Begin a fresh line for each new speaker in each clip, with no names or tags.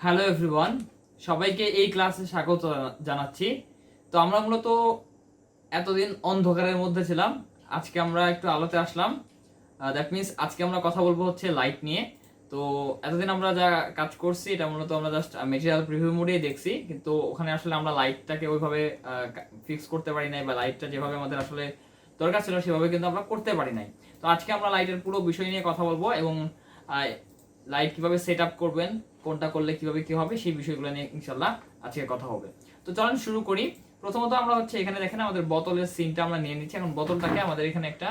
Hello everyone, সবাইকে এই ক্লাসে স্বাগত জানাচ্ছি। তো আমরা মূলত এতদিন অন্ধকারের মধ্যে ছিলাম, আজকে আমরা একটু আলোতে আসলাম। দ্যাট মিনস আজকে আমরা কথা বলবো হচ্ছে লাইট নিয়ে। তো এতদিন আমরা যা কাজ করছি এটা মূলত আমরা জাস্ট মেটেরিয়াল প্রিভিউ মোডেই দেখছি, কিন্তু ওখানে আসলে আমরা লাইটটাকে ওইভাবে ফিক্স করতে পারি নাই, বা লাইটটা যেভাবে আমাদের আসলে দরকার ছিল সেভাবে কিন্তু আমরা করতে পারি নাই। তো আজকে আমরা লাইটের পুরো বিষয় নিয়ে কথা বলবো এবং লাইট কিভাবে সেট আপ করবেন, কোনটা করলে কিভাবে কি হবে সেই বিষয়গুলো নিয়ে ইনশাল্লাহ আজকে কথা হবে। তো চলুন শুরু করি। প্রথমত আমরা হচ্ছে এখানে দেখেন আমাদের বোতলের সিনটা আমরা নিয়ে নিচ্ছি। এখন বোতলটাকে আমাদের এখানে একটা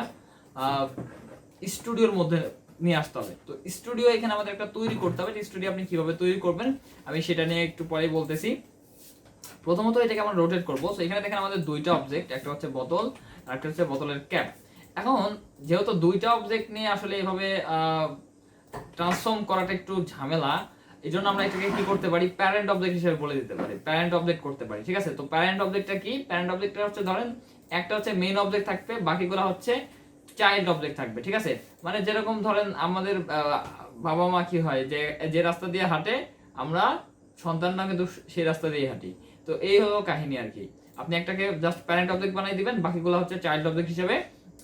স্টুডিওর মধ্যে নিয়ে আসতে হবে। তো স্টুডিও এখানে আমাদের একটা তৈরি করতে হবে। স্টুডিও আপনি কিভাবে তৈরি করবেন আমি সেটা নিয়ে একটু পরেই বলতেছি। প্রথমত এটাকে আমরা রোটেট করবো। তো এখানে দেখেন আমাদের দুইটা অবজেক্ট, একটা হচ্ছে বোতল আর একটা হচ্ছে বোতলের ক্যাপ। এখন যেহেতু দুইটা অবজেক্ট নিয়ে আসলে এভাবে ট্রান্সফর্ম করাটা একটু ঝামেলা, এই জন্য আমরা এটাকে কি করতে পারি, প্যারেন্ট অবজেক্ট হিসেবে বলে দিতে পারি, প্যারেন্ট অবজেক্ট করতে পারি। ঠিক আছে, তো প্যারেন্ট অবজেক্টটা কি? প্যারেন্ট অবজেক্টটা হচ্ছে ধরেন একটা হচ্ছে মেইন অবজেক্ট থাকবে, বাকিগুলো হচ্ছে চাইল্ড অবজেক্ট থাকবে। ঠিক আছে, মানে যেরকম ধরেন আমাদের বাবা মা কি হয়, যে যে রাস্তা দিয়ে হাঁটে আমরা সন্তানরা কিন্তু সেই রাস্তা দিয়ে হাঁটি। তো এই হলো কাহিনী আর কি। আপনি একটাকে জাস্ট প্যারেন্ট অবজেক্ট বানাই দিবেন, বাকিগুলো হচ্ছে চাইল্ড অবজেক্ট হিসেবে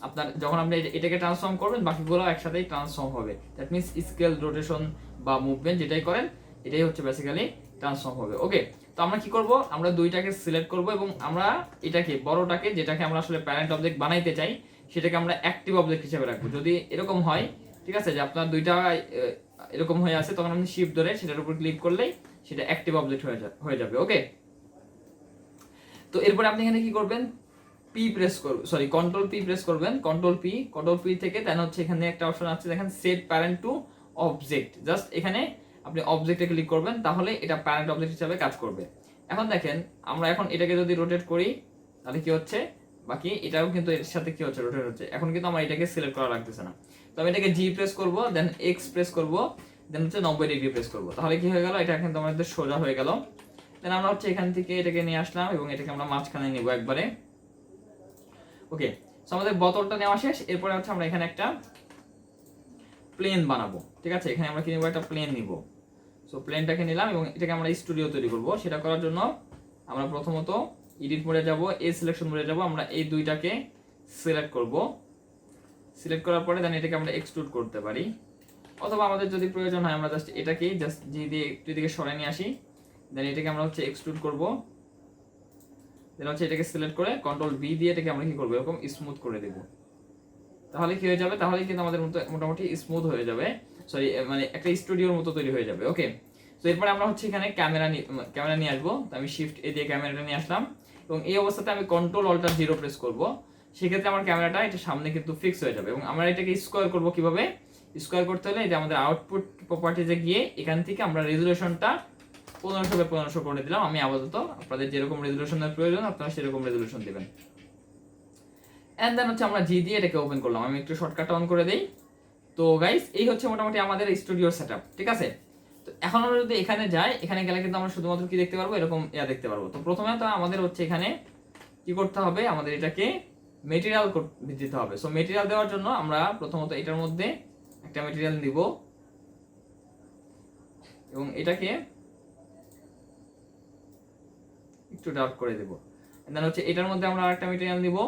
আপনার যখন আপনি এটাকে ট্রান্সফর্ম করবেন বাকিগুলো একসাথেই ট্রান্সফর্ম হবে। দ্যাট মিনস স্কেল, রোটেশন বা মুভমেন্ট যেটাই করেন এটাই হচ্ছে বেসিক্যালি ট্রান্সফর্ম হবে। ওকে, তো আমরা কি করব, আমরা দুইটাকে সিলেক্ট করব এবং আমরা এটাকে বড়টাকে, যেটাকে আমরা আসলে প্যারেন্ট অবজেক্ট বানাইতে চাই, সেটাকে আমরা অ্যাক্টিভ অবজেক্ট হিসেবে রাখবো। যদি এরকম হয়, ঠিক আছে, যে আপনার দুইটা এরকম হয়ে আছে, তখন আপনি শিফট ধরে সেটার উপর ক্লিক করলেই সেটা অ্যাক্টিভ অবজেক্ট হয়ে যাবে। ওকে, তো এরপরে আপনি এখানে কি করবেন, পি প্রেস করবেন, সরি কন্ট্রোল পি প্রেস করবেন, কন্ট্রোল পি থেকে দেন হচ্ছে এখানে একটা অপশন আছে দেখেন, set parent to object. Just এখানে আপনি অবজেক্টে ক্লিক করবেন, তাহলে এটা প্যারেন্ট অবজেক্ট হিসেবে কাজ করবে। এখন দেখেন আমরা এখন এটাকে যদি রোটেট করি তাহলে কি হচ্ছে, বাকি এটাও কিন্তু এর সাথে কি হচ্ছে, রোটেট হচ্ছে। এখন কিন্তু আমার এটাকে সিলেক্ট করা লাগতেছে না। তো আমি এটাকে জি প্রেস করব, দেন এক্স প্রেস করব, দেন হচ্ছে 90 ডিগ্রি প্রেস করব, তাহলে কি হয়ে গেল, এটা কিন্তু আমাদের সোজা হয়ে গেল। দেন আমরা হচ্ছে এখান থেকে এটাকে নিয়ে আসলাম এবং এটাকে আমরা মাঝখানে নিব একবারে। ওকে, সো আমাদের বোতলটা নেওয়া শেষ। এরপরে হচ্ছে আমরা এখানে একটা প্লেন বানাবো। ঠিক আছে, এখানে আমরা কি নিব, একটা প্লেন নিব। সো প্লেনটাকে নিলাম এবং এটাকে আমরা স্টুডিও তৈরি করব। সেটা করার জন্য আমরা প্রথমত এডিট মোডে যাব, এই সিলেকশন মোডে যাব, আমরা এই দুইটাকে সিলেক্ট করব। সিলেক্ট করার পরে দেন এটাকে আমরা এক্সট্রুড করতে পারি, অথবা আমাদের যদি প্রয়োজন হয় আমরা জাস্ট এটাকেই জাস্ট জি দিয়ে একটু দিকে সরাই নিয়ে আসি। দেন এটাকে আমরা হচ্ছে এক্সট্রুড করব। দেন হচ্ছে এটাকে সিলেক্ট করে কন্ট্রোল বি দিয়ে এটাকে আমরা কি করব, এরকম স্মুথ করে দেব। তাহলে কি হয়ে যাবে, তাহলে কিন্তু আমাদের মোটামুটি স্মুথ হয়ে যাবে, সরি মানে একটা স্টুডিওর মতো তৈরি হয়ে যাবে। ওকে, তো এরপরে আমরা হচ্ছে এখানে ক্যামেরা নিয়ে আসবো। তো আমি শিফট এ দিয়ে ক্যামেরাটা নিয়ে আসলাম এবং এই অবস্থাতে আমি কন্ট্রোল অল্টার 0 প্রেস করব। সেক্ষেত্রে আমার ক্যামেরাটা এটা সামনে কিন্তু ফিক্স হয়ে যাবে। এবং আমরা এটাকে স্কোয়ার করব। কিভাবে স্কোয়ার করতে হলে, এই যে আমাদের আউটপুট প্রপার্টিজে গিয়ে এখান থেকে আমরা রেজুলেশনটা 1500 করে দিলাম। আমি আপাতত আপনাদের যেরকম রেজুলেশনের প্রয়োজন আপনারা সেরকম রেজুলেশন দিবেন। এন্ড দেন হচ্ছে আমরা জি দিয়ে এটাকে ওপেন করলাম। আমি একটু শর্টকাট অন করে দেই। তো গাইস, এই হচ্ছে মোটামুটি আমাদের স্টুডিওর সেটআপ। ঠিক আছে, তো এখন আমরা যদি এখানে যাই, এখানে গেলে কিন্তু আমরা শুধুমাত্র কি দেখতে পারবো, এরকম দেখতে পারবো। তো প্রথমে তো আমাদের হচ্ছে এখানে কি করতে হবে, আমাদের এটাকে মেটেরিয়াল দিতে হবে। সো মেটেরিয়াল দেওয়ার জন্য আমরা প্রথমত এটার মধ্যে একটা মেটেরিয়াল নিব এবং এটাকে একটু ডার্ক করে দেব। দেন হচ্ছে এটার মধ্যে আমরা আরেকটা মেটেরিয়াল নিব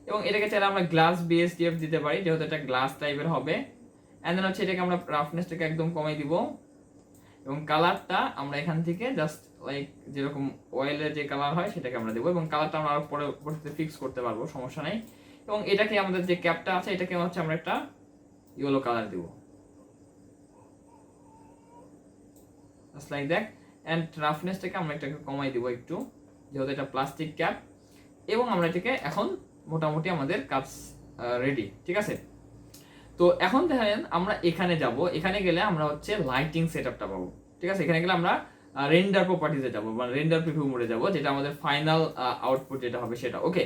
এবং এটাকে চাইলে আমরা গ্লাস বিএসডিএফ দিতে পারি, যেহেতু এটা গ্লাস টাইপের হবে। এন্ড দেন হচ্ছে এটাকে আমরা রাফনেসটাকে একদম কমাই দিব এবং কালারটা আমরা এখান থেকে জাস্ট লাইক যেরকম অয়েলের যে কালার হয় সেটাকে আমরা দেবো এবং কালারটা আমরা আরো পরবর্তীতে ফিক্স করতে পারবো, সমস্যা নাই। এবং এটাকে আমাদের যে ক্যাপটা আছে এটাকে হচ্ছে আমরা একটা ইয়েলো কালার দিব, জাস্ট লাইক দ্যাট। এন্ড রাফনেসটাকে আমরা এটাকে কমাই দিব একটু, যেহেতু এটা প্লাস্টিক ক্যাপ। এবং আমরা এটাকে এখন মোটামুটি আমাদের কাজ রেডি। ঠিক আছে, তো এখন দেখেন আমরা এখানে যাব, এখানে গেলে আমরা হচ্ছে লাইটিং সেটআপটা পাবো। ঠিক আছে, এখানে গেলে আমরা রেন্ডার প্রপার্টিজে যাব, মানে রেন্ডার প্রিভিউ মোডে যাব, যেটা আমাদের ফাইনাল আউটপুট যেটা হবে সেটা। ওকে,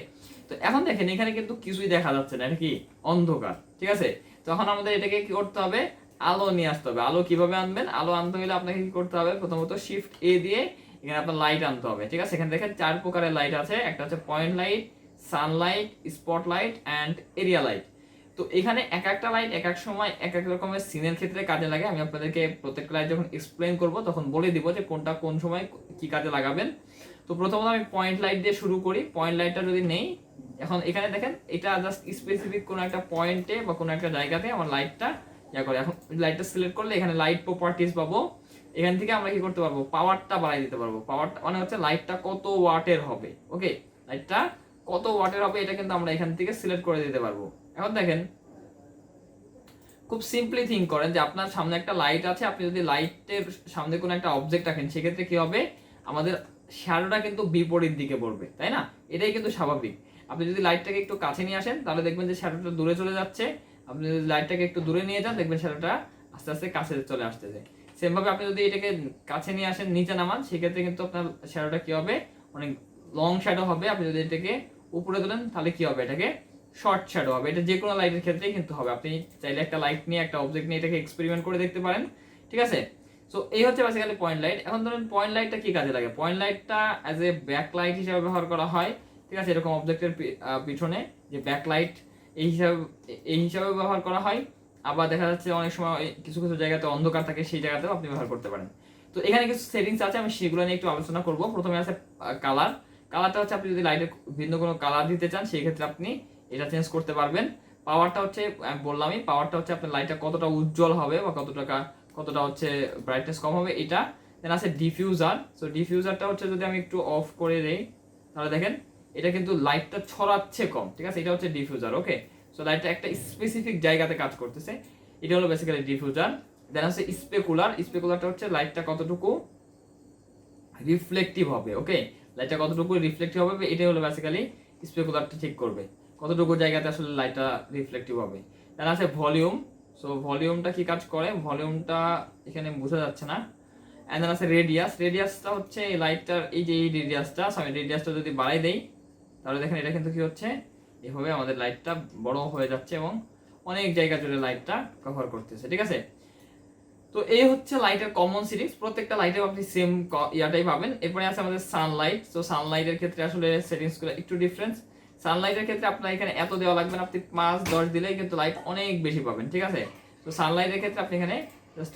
তো এখন দেখেন এখানে কিন্তু কিছুই দেখা যাচ্ছে না, এটা কি অন্ধকার। ঠিক আছে, তখন আমাদের এটাকে কি করতে হবে, আলো নিয়ে আসতে হবে। আলো কিভাবে আনবেন, আলো আনতে হলে আপনাকে কি করতে হবে, প্রথমত শিফট এ দিয়ে এখানে আপনার লাইট আনতে হবে। ঠিক আছে, এখানে দেখেন 4 প্রকারের লাইট আছে, একটা হচ্ছে point light, sunlight, spotlight and area light. তো এখানে এক একটা লাইট এক এক সময় এক এক রকমের সিনের ক্ষেত্রে কাজে লাগে। আমি আপনাদেরকে প্রত্যেকটা লাইট যখন এক্সপ্লেইন করব তখন বলে দিব যে কোনটা কোন সময় কি কাজে লাগাবেন। তো প্রথমত আমি পয়েন্ট লাইট দিয়ে শুরু করি। পয়েন্ট লাইটটা যদি নেই, এখন এখানে দেখেন এটা জাস্ট স্পেসিফিক কোনো একটা পয়েন্টে বা কোনো একটা জায়গাতে আমার লাইটটা ইয়া করে। এখন লাইটটা সিলেক্ট করলে এখানে লাইট প্রপার্টিজ পাবো। এখান থেকে আমরা কি করতে পারবো, পাওয়ারটা বাড়াই দিতে পারবো। পাওয়ারটা মানে হচ্ছে লাইটটা কত ওয়াটের হবে। ওকে, লাইটটা কত ওয়াটের হবে এটা কিন্তু আমরা এখান থেকে সিলেক্ট করে দিতে পারবো। এখন দেখেন খুব সিম্পলি থিঙ্ক করেন যে আপনার সামনে একটা লাইট আছে, আপনি যদি লাইটের সামনে কোনো একটা অবজেক্ট রাখেন সেক্ষেত্রে কি হবে, আমাদের শ্যাডোটা কিন্তু বিপরীত দিকে পড়বে, তাই না? এটাই কিন্তু স্বাভাবিক। আপনি যদি লাইটটাকে একটু কাছে নিয়ে আসেন তাহলে দেখবেন যে শ্যাডোটা দূরে চলে যাচ্ছে। আপনি যদি লাইটটাকে একটু দূরে নিয়ে যান দেখবেন শ্যাডোটা আস্তে আস্তে কাছে চলে আসতেছে। সেম ভাবে আপনি যদি এটাকে কাছে নিয়ে আসেন, নিচে নামান, সেক্ষেত্রে কিন্তু আপনার শ্যাডোটা কি হবে, অনেক লং শ্যাডো হবে। আপনি যদি এটাকে উপরে তোলেন তাহলে কি হবে, এটাকে শর্ট শ্যাডো হবে। এটা যে কোনো লাইটের ক্ষেত্রেই কিন্তু হবে। আপনি চাইলে একটা লাইট নিয়ে একটা অবজেক্ট নিয়ে এটাকে এক্সপেরিমেন্ট করে দেখতে পারেন, ঠিক আছে? সো এই হচ্ছে বেসিক্যালি পয়েন্ট লাইট। এখন ধরুন পয়েন্ট লাইটটা কি কাজে লাগে? পয়েন্ট লাইটটা অ্যাজ এ ব্যাক লাইট হিসেবে ব্যবহার করা হয়, ঠিক আছে? এরকম অবজেক্টের পিছনে যে ব্যাক লাইট এই হিসাবে ব্যবহার করা হয়। আবার দেখা যাচ্ছে অনেক সময় কিছু কিছু জায়গাতে অন্ধকার থাকে, সেই জায়গাতেও আপনি ব্যবহার করতে পারেন। তো এখানে কিছু সেটিংস আছে, আমি সেগুলো নিয়ে একটু আলোচনা করব। প্রথমে আছে কালার। কালারটা হচ্ছে আপনি যদি লাইটের ভিন্ন কোনো কালার দিতে চান সেই ক্ষেত্রে আপনি এটা চেঞ্জ করতে পারবেন। পাওয়ারটা হচ্ছে আমি বললামই, পাওয়ারটা হচ্ছে আপনার লাইটটা কতটা উজ্জ্বল হবে বা কতটা হচ্ছে ব্রাইটনেস কম হবে এটা। দেন আছে ডিফিউজার। সো ডিফিউজারটা হচ্ছে যদি আমি একটু অফ করে দেই তাহলে দেখেন এটা কিন্তু লাইটটা ছড়াচ্ছে কম, ঠিক আছে? এটা হচ্ছে ডিফিউজার। ওকে, সো লাইটটা একটা স্পেসিফিক জায়গাতে কাজ করতেছে, এটা হলো বেসিক্যালি ডিফিউজার। দেন আছে স্পেকুলার। স্পেকুলারটা হচ্ছে লাইটটা কতটুকু রিফ্লেক্টিভ হবে। ওকে, লাইটটা কতটুকু রিফ্লেক্টিভ হবে এটাই হলো বেসিক্যালি স্পেকুলারটা ঠিক করবে, কতটুকু জায়গাতে আসলে লাইটটা রিফ্লেক্টিভ হবে। দেন আছে ভলিউম। সো ভলিউমটা কি কাজ করে, ভলিউমটা এখানে বোঝা যাচ্ছে না। এন্ড দেন আছে রেডিয়াস। রেডিয়াসটা হচ্ছে এই লাইটটার এই যে এই রেডিয়াসটা, আমি রেডিয়াসটা যদি বাড়াই দেই তাহলে দেখেন এটা কিন্তু কি হচ্ছে, এভাবে আমাদের লাইটটা বড় হয়ে যাচ্ছে এবং অনেক জায়গা জুড়ে লাইটটা কভার করতেছে, ঠিক আছে? তো এই হচ্ছে লাইটের কমন সিরিজ। প্রত্যেকটা লাইটেও আপনি সেম ইয়াটাই পাবেন। এরপরে আছে আমাদের সানলাইট। তো সানলাইটের ক্ষেত্রে আসলে সেটিংসগুলো একটু ডিফারেন্স। সানলাইটের ক্ষেত্রে আপনার এখানে এত দেওয়া লাগবে না, আপনি 5-10 দিলেই কিন্তু লাইট অনেক বেশি পাবেন, ঠিক আছে? তো সানলাইটের ক্ষেত্রে আপনি এখানে জাস্ট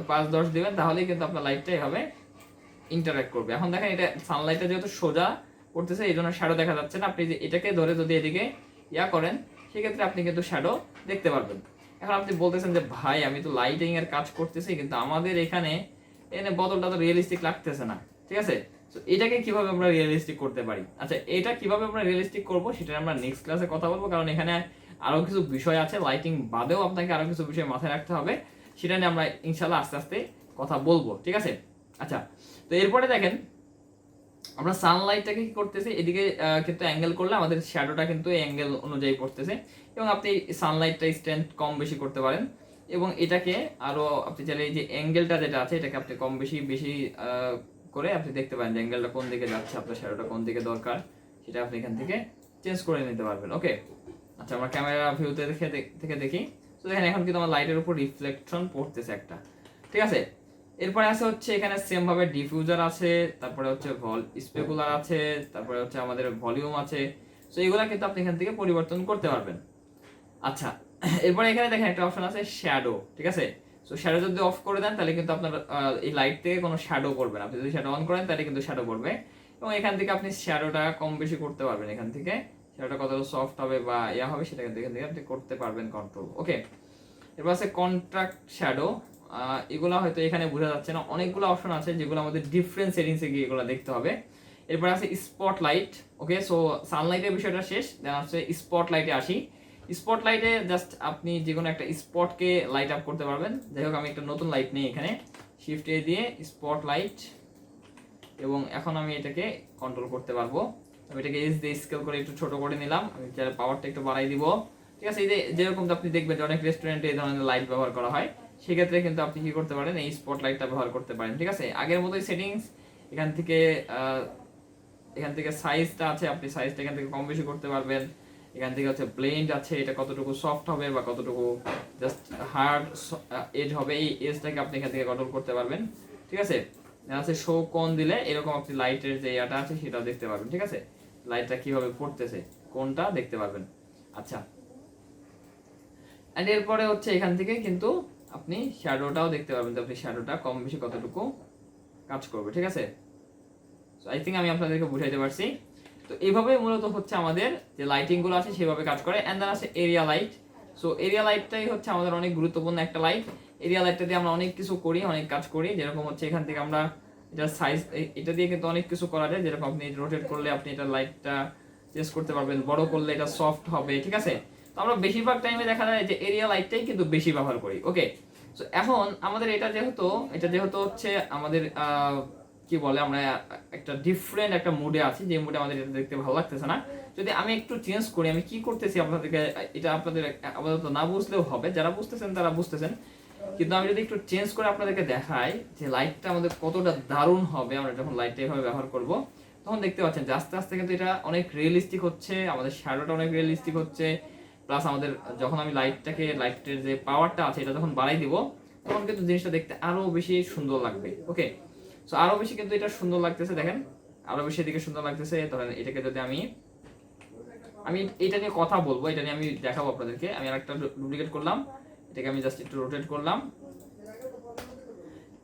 5-10 দিবেন তাহলেই কিন্তু আপনার লাইটটা এভাবে ইন্টারঅ্যাক্ট করবে। এখন দেখেন এটা সানলাইটটা যেহেতু সোজা করতেছে এই জন্য শ্যাডো দেখা যাচ্ছে না। আপনি যে এটাকে ধরে যদি এদিকে ইয়া করেন সেক্ষেত্রে আপনি কিন্তু শ্যাডো দেখতে পারবেন। এখন আপনি বলতেছেন যে ভাই আমি তো লাইটিং এর কাজ করতেছি কিন্তু আমাদের এখানে বোতলটা তো রিয়েলিস্টিক লাগতেছে না, ঠিক আছে? তো এটাকে কিভাবে আমরা রিয়েলিস্টিক করতে পারি? আচ্ছা, এটা কিভাবে আমরা রিয়েলিস্টিক করব সেটা আমরা নেক্সট ক্লাসে কথা বলবো, কারণ এখানে আরো কিছু বিষয় আছে, লাইটিং বাদেও আপনাকে আরো কিছু বিষয় মাথায় রাখতে হবে। সেটা নিয়ে আমরা ইনশাআল্লাহ আস্তে আস্তে কথা বলবো, ঠিক আছে? আচ্ছা, তো এরপরে দেখেন আমরা সানলাইটটাকে কি করতেছি, এদিকে কিন্তু অ্যাঙ্গেল করলে আমাদের শ্যাডোটা কিন্তু এই অ্যাঙ্গেল অনুযায়ী পড়তেছে এবং আপনি সানলাইটটা স্ট্রেন্থ কম বেশি করতে পারেন এবং এটাকে আরো আপনি চাইলে এই যে অ্যাঙ্গেলটা যেটা আছে এটাকে আপনি কম বেশি করে আপনি দেখতে পারেন যে অ্যাঙ্গেলটা কোন দিকে যাচ্ছে, আপনার শ্যাডোটা কোন দিকে দরকার সেটা আপনি এখান থেকে চেঞ্জ করে নিতে পারবেন। ওকে, আচ্ছা আমরা ক্যামেরা ভিউতে থেকে দেখি। তো দেখেন এখন কিন্তু আমার লাইটের উপর রিফ্লেকশন পড়তেছে একটা, ঠিক আছে? এরপরে আছে হচ্ছে এখানে সেম ভাবে ডিফিউজার আছে, তারপরে হচ্ছে স্পেকুলার আছে, তারপরে হচ্ছে আমাদের ভলিউম আছে। সো এগুলা কিন্তু আপনি এখান থেকে পরিবর্তন করতে পারবেন। আচ্ছা, এরপরে এখানে দেখেন একটা অপশন আছে শ্যাডো, ঠিক আছে? সো শ্যাডো যদি অফ করে দেন তাহলে কিন্তু আপনার এই লাইট থেকে কোনো শ্যাডো পড়বে না। আপনি যদি শ্যাডো অন করেন তাহলে কিন্তু শ্যাডো পড়বে এবং এখান থেকে আপনি শ্যাডোটা কম বেশি করতে পারবেন। এখান থেকে শ্যাডোটা কতটা সফট হবে বা ইয়া হবে সেটা কিন্তু এখান থেকে আপনি করতে পারবেন কন্ট্রোল। ওকে, এরপর আছে কন্ট্রাক্ট শ্যাডো। এগুলো হয়তো এখানে বোঝা যাচ্ছে না, অনেকগুলো অপশন আছে যেগুলো আমাদের ডিফারেন্ট সেটিংসে গিয়ে এগুলো দেখতে হবে। এরপর আছে স্পটলাইট। ওকে, সো সানলাইটের বিষয়টা শেষ, দেন আছে স্পটলাইটে আসি। স্পটলাইটে জাস্ট আপনি যে কোনো একটা স্পটকে লাইট আপ করতে পারবেন। যাই হোক আমি একটা নতুন লাইট নিই, এখানে শিফট এ দিয়ে স্পটলাইট এবং এখন আমি এটাকে কন্ট্রোল করতে পারবো। আমি এটাকে এজ দিয়ে স্কেল করে একটু ছোট করে নিলাম, আমি পাওয়ারটা একটু বাড়াই দিব, ঠিক আছে? এই যে যেরকম আপনি দেখবেন যে অনেক রেস্টুরেন্টে এই ধরনের লাইট ব্যবহার করা হয়, সেক্ষেত্রে কিন্তু আপনি কি করতে পারেন, এই স্পটলাইটটা ব্যবহার করতে পারেন, ঠিক আছে? আগের মতোই সেটিংস। এখান থেকে সাইজটা আছে, আপনি সাইজটা এখান থেকে কম বেশি করতে পারবেন। এখান থেকে হচ্ছে ব্লেন্ড আছে, এটা কতটুকু সফট হবে বা কতটুকু জাস্ট হার্ড এজ হবে, এই এজটাকে আপনি এখান থেকে কন্ট্রোল করতে পারবেন, ঠিক আছে? আছে শো কোন দিলে এরকম আপনি লাইটের যে ইয়াটা আছে সেটাও দেখতে পারবেন, ঠিক আছে? লাইটটা কিভাবে পড়তেছে কোনটা দেখতে পারবেন। আচ্ছা, এন্ড এরপরে হচ্ছে এখান থেকে কিন্তু আপনি শ্যাডোটাও দেখতে পারবেন যে আপনি শ্যাডোটা কম বেশি কতটুকু কাজ করবে, ঠিক আছে। সো আই থিঙ্ক আমি আপনাদেরকে বুঝাইতে পারছি। তো এইভাবে মূলত হচ্ছে আমাদের যে লাইটিং গুলো আছে সেভাবে কাজ করে। এন্ড দেন আছে এরিয়া লাইট। সো এরিয়া লাইটটাই হচ্ছে আমাদের অনেক গুরুত্বপূর্ণ একটা লাইট। এরিয়া লাইটটা দিয়ে আমরা অনেক কিছু করি, অনেক কাজ করি, যেরকম হচ্ছে এখান থেকে আমরা এটা সাইজ, এটা দিয়ে কিন্তু অনেক কিছু করা যায়। যেরকম আপনি রোটেট করলে আপনি এটা লাইটটা চেঞ্জ করতে পারবেন, বড় করলে এটা সফট হবে, ঠিক আছে। তো আমরা বেশিরভাগ টাইমে দেখা যায় যে এরিয়া লাইটটাই কিন্তু বেশি ব্যবহার করি। ওকে, সো এখন আমাদের এটা যেহেতু হচ্ছে আমাদের কি বলে, আমরা একটা ডিফারেন্ট একটা মুডে আছি, যে মুডে আমাদের এটা দেখতে ভালো লাগতেছে না। যদি আমি একটু চেঞ্জ করি, আমি কি করতেছি আপনাদেরকে, এটা আপনাদের আপাতত না বুঝলেও হবে, যারা বুঝতেছেন তারা বুঝতেছেন, কিন্তু আমি যদি একটু চেঞ্জ করে আপনাদেরকে দেখাই যে লাইটটা আমাদের কতটা দারুণ হবে আমরা যখন লাইটটা এভাবে ব্যবহার করব, তখন দেখতে পাচ্ছেন যে আস্তে আস্তে কিন্তু এটা অনেক রিয়েলিস্টিক হচ্ছে, আমাদের শ্যাডোটা অনেক রিয়েলিস্টিক হচ্ছে। প্লাস আমাদের যখন আমি লাইটের যে পাওয়ারটা আছে এটা যখন বাড়াই দিব, তখন কিন্তু জিনিসটা দেখতে আরো বেশি সুন্দর লাগবে। ওকে, সো আরো বেশি কিন্তু এটা সুন্দর লাগতেছে, দেখেন আরো বেশি এদিকে সুন্দর লাগতেছে। ধরেন এটাকে যদি আমি এটা নিয়ে কথা বলবো, এটা নিয়ে আমি দেখাবো আপনাদেরকে। আমি আরেকটা ডুপ্লিকেট করলাম, এটাকে আমি জাস্ট একটু রোটেট করলাম।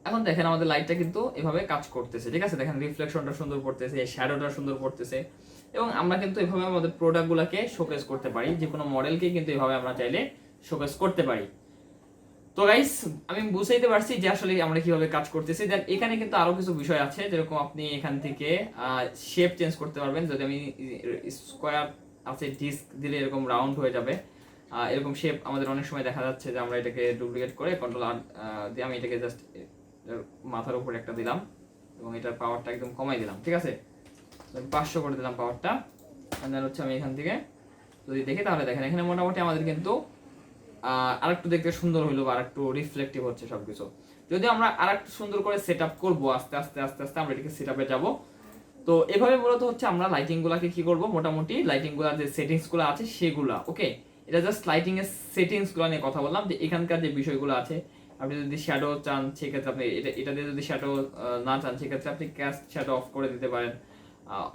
এখন দেখেন আমাদের লাইটটা কিন্তু এভাবে কাজ করতেছে, ঠিক আছে। দেখেন রিফ্লেকশনটা সুন্দর পড়তেছে, শ্যাডোটা সুন্দর পড়তেছে, এবং আমরা কিন্তু এভাবে আমাদের প্রোডাক্টগুলোকে শোকেস করতে পারি, যে কোনো মডেলকে কিন্তু এভাবে আমরা চাইলে শোকেস করতে পারি। তো গাইস, আমি বুঝাইতে পারছি যে আসলে আমরা কিভাবে কাজ করতেছি। দেন এখানে কিন্তু আরো কিছু বিষয় আছে, যেরকম আপনি এখান থেকে শেপ চেঞ্জ করতে পারবেন। যদি আমি স্কোয়ার আছে, ডিস্ক দিলে এরকম রাউন্ড হয়ে যাবে, এরকম শেপ আমাদের অনেক সময় দেখা যাচ্ছে যে আমরা এটাকে ডুপ্লিকেট করে কন্ট্রোল আর দিয়ে আমি এটাকে জাস্ট মাথার উপর একটা দিলাম এবং এটার পাওয়ারটা একদম কমাই দিলাম, ঠিক আছে। 500 করে দিলাম পাওয়ারটা। দেন হচ্ছে আমি এখান থেকে যদি দেখি, তাহলে দেখেন এখানে মোটামুটি আমাদের কিন্তু আরেকটু দেখতে সুন্দর হইলো, বা আরেকটু রিফ্লেক্টিভ হচ্ছে সবকিছু। যদি আমরা আরেকটু সুন্দর করে সেট আপ করবো, আস্তে আস্তে আস্তে আস্তে আমরা এটাকে সেট আপে যাবো। তো এভাবে মূলত হচ্ছে আমরা লাইটিং গুলাকে কি করবো, মোটামুটি লাইটিং গুলা যে সেটিংস গুলো আছে সেগুলা, ওকে, এটা জাস্ট লাইটিং এর সেটিংস গুলো নিয়ে কথা বললাম, যে এখানকার যে বিষয়গুলো আছে। আপনি যদি শ্যাডো চান সেক্ষেত্রে আপনি এটা দিয়ে যদি শ্যাডো না চান সেক্ষেত্রে আপনি ক্যাস্ট শ্যাডো অফ করে দিতে পারেন।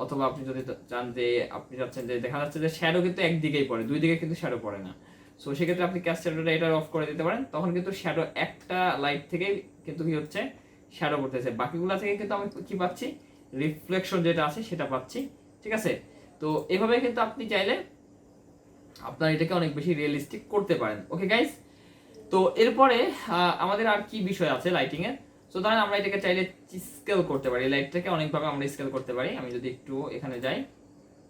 অথবা আপনি যদি চান যে আপনি চাচ্ছেন যে দেখা যাচ্ছে যে শ্যাডো কিন্তু একদিকেই পড়ে, দুই দিকে কিন্তু শ্যাডো পড়ে না, সো সেক্ষেত্রে আপনি ক্যাস্ট শ্যাডোটা এটা অফ করে দিতে পারেন। তখন কিন্তু শ্যাডো একটা লাইট থেকে কিন্তু কি হচ্ছে, শ্যাডো পড়তেছে, বাকিগুলা থেকে কিন্তু আমি কি পাচ্ছি, রিফ্লেকশন যেটা আছে সেটা পাচ্ছি, ঠিক আছে। তো এভাবে কিন্তু আপনি চাইলে আপনার এটাকে অনেক বেশি রিয়েলিস্টিক করতে পারেন। ওকে গাইস, তো এরপরে আমাদের আর কি বিষয় আছে লাইটিং এর। সো ধরেন আমরা এটাকে চাইলে স্কেল করতে পারি, লাইটটাকে অনেকভাবে আমরা স্কেল করতে পারি। আমি যদি একটু এখানে যাই,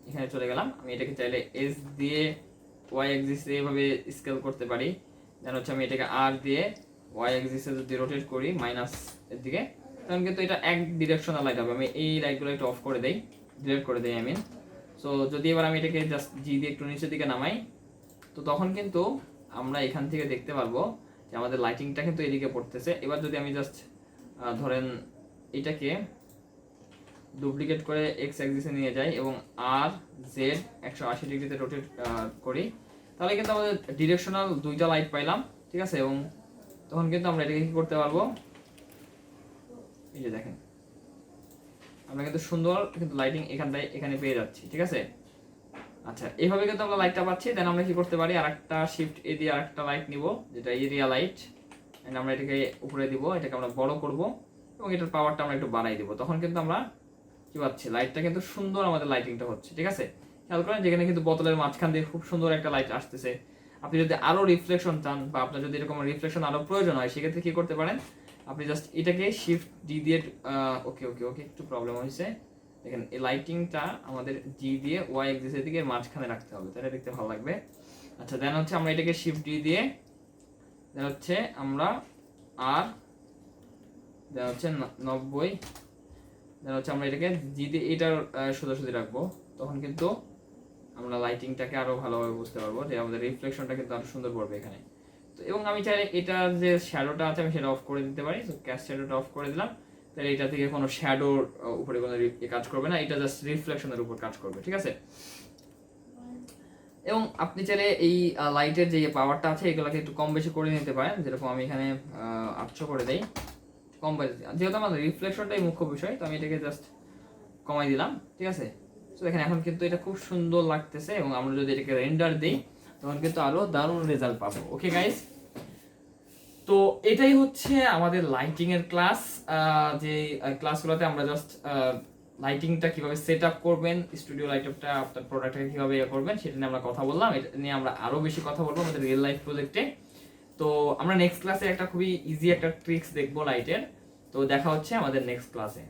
এখানে চলে গেলাম, আমি এটাকে চাইলে এস দিয়ে ওয়াই অ্যাক্সিসে এভাবে স্কেল করতে পারি। দেন হচ্ছে আমি এটাকে আর দিয়ে ওয়াই অ্যাক্সিসে যদি রোটেট করি মাইনাস এর দিকে, তখন কিন্তু এটা এক ডিরেকশনাল লাইট হবে। আমি এই লাইটগুলো একটু অফ করে দেই, ডিলিট করে দেই, আই মিন। সো যদি এবার আমি এটাকে জাস্ট জি দিয়ে একটু নিচের দিকে নামাই, তো তখন কিন্তু আমরা এখান থেকে দেখতে পারবো যে আমাদের লাইটিংটা কিন্তু এদিকে পড়তেছে। এবার যদি আমি জাস্ট ধরেন এটাকে ডুপ্লিকেট করে এক্স অ্যাক্সিসে নিয়ে যাই এবং আর জেড 180 ডিগ্রিতে রোটেট করি, তাহলে কিন্তু আমাদের ডিরেকশনাল দুইটা লাইট পাইলাম, ঠিক আছে। এবং তখন কিন্তু আমরা এটাকে কি করতে পারবো, এই যে দেখেন আমরা কিন্তু সুন্দর কিন্তু লাইটিং এখানে পেয়ে যাচ্ছি, ঠিক আছে। আচ্ছা, এইভাবে কিন্তু আমরা লাইটটা পাচ্ছি। দেন আমরা কি করতে পারি, আরেকটা শিফট এ দিয়ে আরেকটা লাইট নিব, যেটা এরিয়া লাইট, এন্ড আমরা এটাকে উপরে দিব, এটাকে আমরা বড় করব এবং এটার পাওয়ারটা আমরা একটু বাড়াই দিব। তখন কিন্তু আমরা কি পাচ্ছি, লাইটটা কিন্তু সুন্দর আমাদের লাইটিংটা হচ্ছে, ঠিক আছে। খেয়াল করেন যেখানে কিন্তু বোতলের মাঝখান দিয়ে খুব সুন্দর একটা লাইট আসতেছে। আপনি যদি আরো রিফ্লেকশন চান, বা আপনার যদি এরকম রিফ্লেকশন আরো প্রয়োজন হয়, সেক্ষেত্রে কি করতে পারেন, আপনি জাস্ট এটাকে শিফট ডি দিয়ে ওকে ওকে ওকে একটু প্রবলেম হয়েছে। দেখেন এই লাইটিংটা আমাদের জি দিয়ে ওয়াই এক্সিসের দিকে মাঝখানে রাখতে হবে, তাহলে দেখতে ভালো লাগবে। আচ্ছা, দেন হচ্ছে আমরা এটাকে শিফট ডি দিয়ে, দেন হচ্ছে আমরা আর দেন হচ্ছে 90, দেন হচ্ছে আমরা এটাকে জি দিয়ে এটার সোজাসুজি রাখবো। তখন কিন্তু আমরা লাইটিংটাকে আরো ভালোভাবে বুঝতে পারবো, যে আমাদের রিফ্লেকশনটা কিন্তু আরো সুন্দর পড়বে এখানে। তো এবং আমি চাইলে এটার যে শ্যাডোটা আছে আমি সেটা অফ করে দিতে পারি। তো ক্যাস্ট শ্যাডোটা অফ করে দিলাম, তাহলে এটা থেকে কোনো শ্যাডোর উপরে কোনো কাজ করবে না, এটা জাস্ট রিফ্লেকশনের উপর কাজ করবে, ঠিক আছে। এবং আপনি চাইলে এই লাইটের যে পাওয়ারটা আছে এগুলোকে একটু কম বেশি করে নিতে পারেন। যেরকম আমি এখানে 800 করে দেই, কম বেশি, যেহেতু আমাদের রিফ্লেকশনটাই মুখ্য বিষয়, তো আমি এটাকে জাস্ট কমাই দিলাম, ঠিক আছে। তো দেখেন এখন কিন্তু এটা খুব সুন্দর লাগতেছে। এবং আমরা যদি এটাকে রেন্ডার দিই, তখন কিন্তু আরো দারুণ রেজাল্ট পাবো। ওকে গাইস, তো এটাই হচ্ছে আমাদের লাইটিং এর ক্লাস। যে ক্লাসগুলোতে আমরা জাস্ট লাইটিংটা কিভাবে সেট আপ করবেন, স্টুডিও লাইটআপটা আপনার প্রোডাক্টটাকে কিভাবে ইয়ে করবেন সেটা নিয়ে আমরা কথা বললাম। এটা নিয়ে আমরা আরো বেশি কথা বলবো আমাদের রিয়েল লাইফ প্রজেক্টে। তো আমরা নেক্সট ক্লাসে একটা খুবই ইজি একটা ট্রিক্স দেখবো লাইটের। তো দেখা হচ্ছে আমাদের নেক্সট ক্লাসে।